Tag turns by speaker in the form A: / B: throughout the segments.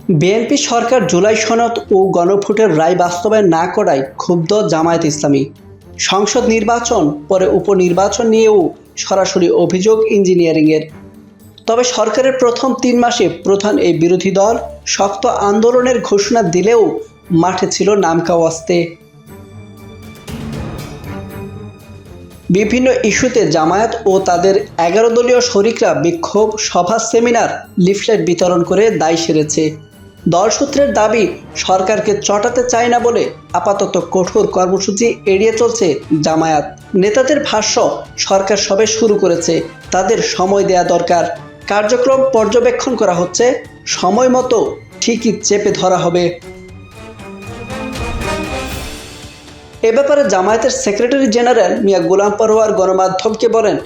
A: BNP সরকার জুলাই সনদ ও গণভোটের রায় বাস্তবায়ন না করায় ক্ষুব্ধ জামায়াত ইসলামী। সংসদ নির্বাচন পরে উপনির্বাচন নিয়েও সরাসরি অভিযোগ ইঞ্জিনিয়ারিংয়ের। তবে সরকারের প্রথম ৩ মাসে প্রধান এই বিরোধী দল শক্ত আন্দোলনের ঘোষণা দিলেও মাঠে ছিল নামকাওয়াস্তে। বিভিন্ন ইস্যুতে জামায়াত ও তাদের ১১ দলীয় শরিকরা বিক্ষোভ সভা, সেমিনার, লিফলেট বিতরণ করে দায় সেরেছে। দল সূত্রের দাবি, সরকারকে চটাতে চায় না বলে আপাতত কঠোর কর্মসূচি এড়িয়ে চলছে জামায়াত। নেতাদের ভাষ্য, সরকার সবে শুরু করেছে, তাদের সময় দেয়া দরকার। কার্যক্রম পর্যবেক্ষণ করা হচ্ছে, সময় মতো ঠিকই চেপে ধরা হবে। এ ব্যাপারে জামায়াতের সেক্রেটারি জেনারেল মিয়া গোলাম পরোয়ার গণমাধ্যমকে বলেন,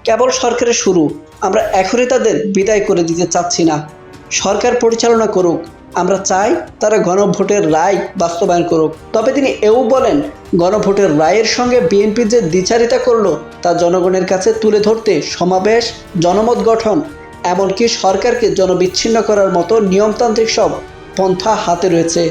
A: কেবল সরকারের শুরু, আমরা এখনই তাদের বিদায় করে দিতে চাচ্ছি না। সরকার পরিচালনা করুক, আমরা চাই তারা গণভোটের রায় বাস্তবায়ন করুক। তবে তিনি এও বলেন, গণভোটের রায়ের সঙ্গে বিএনপি যে দ্বিচারিতা করল তা জনগণের কাছে তুলে ধরতে সমাবেশ, জনমত গঠন, এমনকি সরকারকে জনবিচ্ছিন্ন করার মতো নিয়মতান্ত্রিক সব পন্থা হাতে রয়েছে।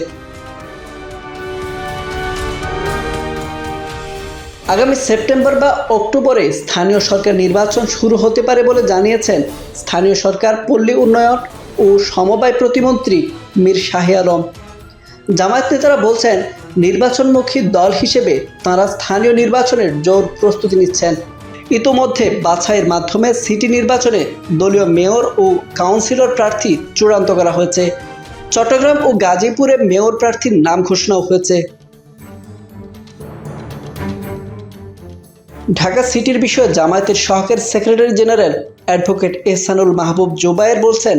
A: আগামী সেপ্টেম্বর বা অক্টোবরে স্থানীয় সরকার নির্বাচন শুরু হতে পারে বলে জানিয়েছেন স্থানীয় সরকার, পল্লী উন্নয়ন ও সমবায় প্রতিমন্ত্রী মীর শাহে আলম। জামায়াত নেতারা বলছেন, নির্বাচনমুখী দল হিসেবে তাঁরা স্থানীয় নির্বাচনের জোর প্রস্তুতি নিচ্ছেন। ইতোমধ্যে বাছাইয়ের মাধ্যমে সিটি নির্বাচনে দলীয় মেয়র ও কাউন্সিলর প্রার্থী চূড়ান্ত করা হয়েছে। চট্টগ্রাম ও গাজীপুরে মেয়র প্রার্থীর নাম ঘোষণাও হয়েছে। ঢাকা সিটির বিষয়ে জামায়াতের সহকারী সেক্রেটারি জেনারেল অ্যাডভোকেট এহসানুল মাহবুব জোবায়ের বলছেন,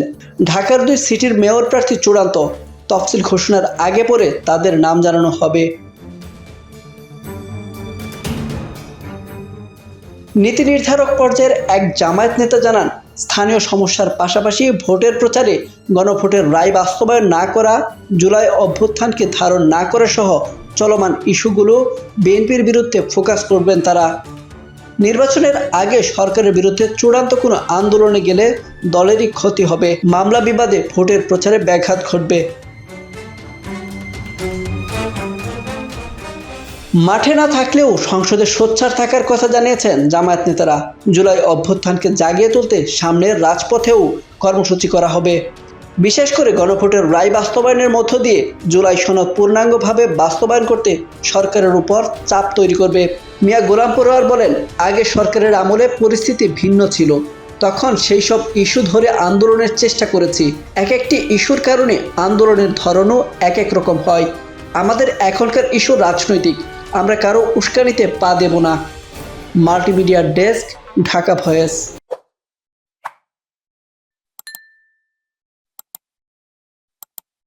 A: ঢাকার 2 সিটির মেয়র প্রার্থী চূড়ান্ত, তফসিল ঘোষণার আগে পরে তাদের নাম জানানো হবে। নীতি নির্ধারক পর্যায়ের এক জামায়াত নেতা জানান, স্থানীয় সমস্যার পাশাপাশি ভোটের প্রচারে গণভোটের রায় বাস্তবায়ন না করা, জুলাই অভ্যুত্থানকে ধারণ না করা সহ চলমান ইস্যুগুলো বিএনপির বিরুদ্ধে ফোকাস করবেন তারা। নির্বাচনের আগে সরকারের বিরুদ্ধে চূড়ান্ত কোনো আন্দোলনে গেলে দলেরই ক্ষতি হবে, মামলা বিবাদে ভোটের প্রচারে ব্যাঘাত ঘটবে। মাঠে না থাকলেও সংসদে সোচ্চার থাকার কথা জানিয়েছেন জামায়াত নেতারা। জুলাই অভ্যুত্থানকে জাগিয়ে তুলতে সামনের রাজপথেও কর্মসূচি করা হবে। বিশেষ করে গণভোটের রায় বাস্তবায়নের মধ্য দিয়ে জুলাই সনদ পূর্ণাঙ্গভাবে বাস্তবায়ন করতে সরকারের উপর চাপ তৈরি করবে। মিয়া গোলাম পরোয়ার বলেন, আগে সরকারের আমলে পরিস্থিতি ভিন্ন ছিল, তখন সেই সব ইস্যু ধরে আন্দোলনের চেষ্টা করেছি। এক একটি ইস্যুর কারণে আন্দোলনের ধরনও এক এক রকম হয়। আমাদের এখনকার ইস্যু রাজনৈতিক, আমরা কারো উস্কানিতে পা দেব না। Multimedia desk, Dhaka voice.